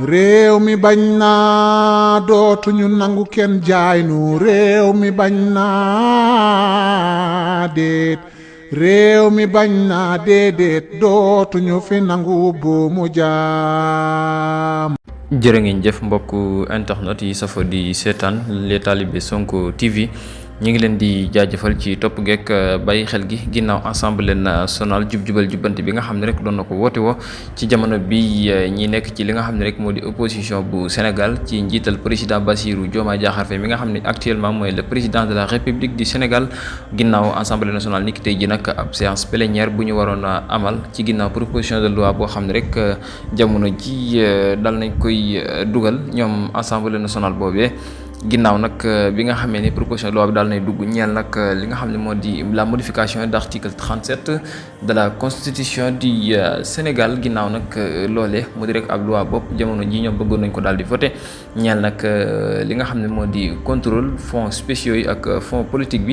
réew mi bañ naa dootuñu nangu kenn jaay nu réew mi bañ naa déet réew mi bañ naa déedéet dootuñu fi nangu buumu jaam. jërë ngeen jëf mbokk internet yi safo di seetaan les talibé Sonko TV ñu ngi leen di jaajëfal ci topp geek bàyyi xel gi ginnaaw assemblée nationale jub-jubal jubbanti bi nga xam ne rek doon na ko woote woo ci jamono bi ñi nekk ci li nga xam ne rek moo di opposition bu Sénégal ci njiital président Bassirou Diomaye Diakhar Faye mi nga xam ne actuellement mooy le président de la République du Sénégal ginnaaw assemblée nationale ni ki tey ji nag ab séance plénière bu ñu waroon a amal ci ginnaaw proposition de loi boo xam ne rek jamono ji dal nañ koy dugal ñoom assemblée nationale boobee ginnaaw nag bi nga xamee ni proposition de loi bi daal nay dugg ñeel nag li nga xam ne moo di la modification d'article 37 de la constitution du Sénégal ginnaaw nag loolee mu di rek ab loi bopp jamono ji ñoom bëggoon nañ ko daal di voté ñeel nag li nga xam ne moo di contrôle fonds spéciaux yi ak fonds politique bi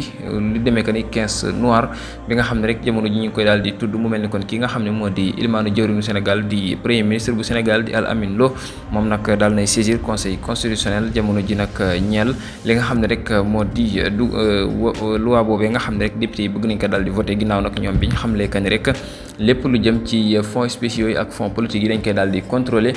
li demee que ni caisse noire bi nga xam ne rek jamono ji ñu ngi koy daal di tudd mu mel ni kon ki nga xam ne moo di ilimaanu jëwriñu Sénégal di premier ministre bu Sénégal di Al Amine Lo moom nag daal nay saisir conseil constitutionnel jamono ji nag ñeel li nga xam ne rek moo di loi boobee nga xam ne rek député yi bëgg nañ ko daal di voté ginnaaw nag ñoom bi ñu xamlee que ni rek lépp lu jëm ci fonds spéciaux yi ak fonds politique yi dañ koy daal di contrôler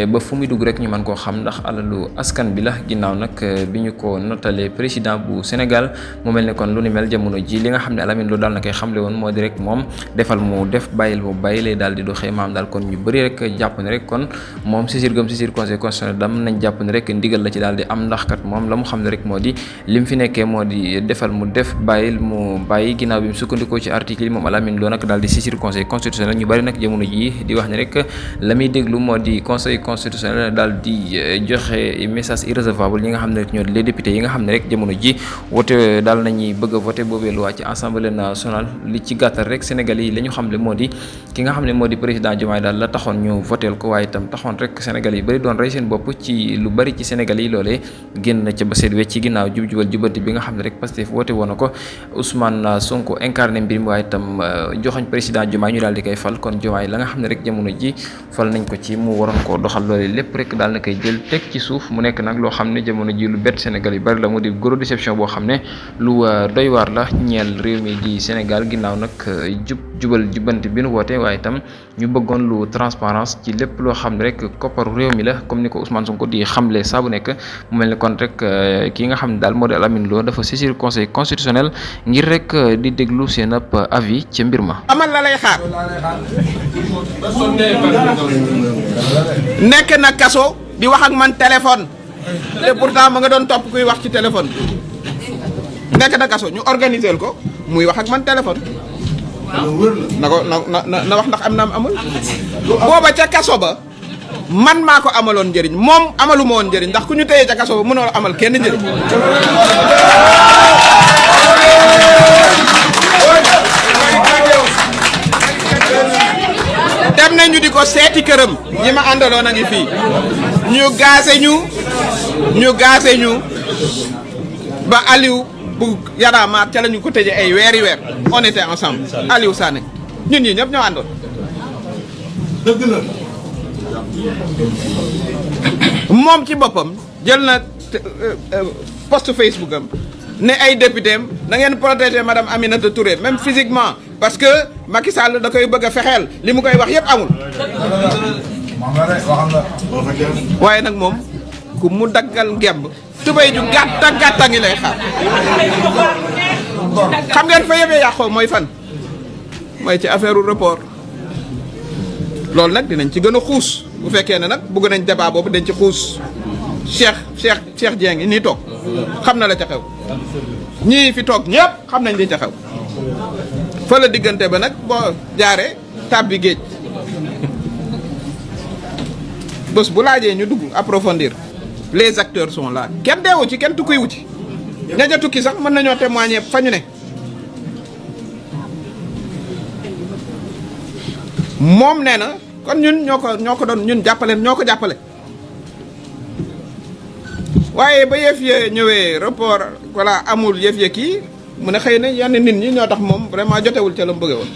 ba fu muy dugg rek ñu mën koo xam ndax alalu askan bi la ginnaaw nag bi ñu ko notalee président bu Sénégal mu mel ne kon lu ni mel jamono ji li nga xam ne Alamine Lo daal na koy xamle woon moo di rek moom defal mu def bàyyil mu bàyyi lay daal di doxee maam daal kon ñu bëri rek jàpp ne rek kon moom saisir conseil constitutionnel dam nañ jàpp ne rek ndigal la ci daal di am ndax kat moom la mu xam ne rek moo di lim fi nekkee moo di defal mu def bàyyil mu bàyyi ginnaaw bi mu sukkandikoo ci article yi moom Alamine Lo nag daal di saisir conseil constitutionnel ñu bari nag jamono ji di wax ne rek la muy déglu moo di conseil constitutionnel daal di joxe message irrecevable ñi nga xam ne rek ñoo les députés yi nga xam ne rek jamono ji wote daal nañuy bëgg a voté boobee loi ci assemblée nationale li ci gàttal rek Sénégal yi la ñu xam le moo di ki nga xam ne moo di président Diomaye daal la taxoon ñu votéel ko waaye itam taxoon rek Sénégal yi bari doon rey seen bopp ci lu bari ci Sénégal yi loolee génn na ca ba seet wecc ci ginnaaw jub-jubal jubanti bi nga xam ne rek Pastef woote woon na ko Ousmane Sonko incarné mbir mi waaye itam joxoñ président Diomaye ñu daal di koy fal kon Diomaye la nga xam ne rek jamono ji fal nañ ko ci mu waroon koo doxal loolee lépp rek daal na koy jël teg ci suuf mu nekk nag loo xam ne jamono ji lu bett Sénégal yi bari la mu di gros déception boo xam ne lu doy waar la ñeel réew mi di Sénégal ginnaaw nag jubal jubanti bi nu woote waaye itam ñu bëggoon lu transparence ci lépp loo xam ne rek kopparu réew mi la comme ni ko Ousmane Sonko di xamle saa bu nekk mu mel ni kon rek ki nga xam ne daal moo di Alamine Lo dafa saisir conseil constitutionnel ngir rek di déglu seen ab avis ca mbir ma. amal la lay xaar nekk na kaso di wax ak man téléphone te pourtant ma nga doon topp kuy wax ci téléphone nekk na kaso ñu organiser ko muy wax ak man téléphone na ko na wax ndax am na am amul booba ca kaso ba man maa ko amaloon njëriñ moom amaluma woon njëriñ ndax ku ñu téye ca kaso ba mënoo amal kenn njëriñ dem nañu di ko seeti këram ñi ma àndaloon a ngi fii ñu gaase ñu ba Aliou bu Yadaamaar ca la ñu ko tëjee ay weeri weer on était ensemble Aliou Sané ñun ñi ñëpp ñoo àndoon dëgg la moom ci boppam jël na post Facebook am ne ay député am na ngeen protéger madame Aminata Touré même physiquement parce que Macky Sall da koy bëgg a fexeel li mu koy wax yëpp amul waaye nag moom ku mu daggal ngemb tubéy ju gàtta ngi lay xaar xam ngeen fa yëbee yàqoo mooy fan mooy ci affaire report loolu nag dinañ ci gën a xuus bu fekkee ne nag bëgg nañ débat boobu dañ ci xuus Cheikh Dieng nii toog xam na la ca xew ñii fi toog ñëpp xam nañ li ca xew fa la diggante ba nag boo jaaree tàbbi géej bés bu laajee ñu dugg approfondir les acteurs sont là kenn deewu ci kenn tukkiwu ci ña ca tukki sax mën nañoo témoigner fa ñu ne moom nee na kon ñun ñoo ko doon ñun ñoo ko jàppale waaye ba yëf ya ñëwee rapport voilà amul yëf ya kii mu ne xëy na yenn nit ñi ñoo tax moom vraiment jotewul ca la mu bëgge woon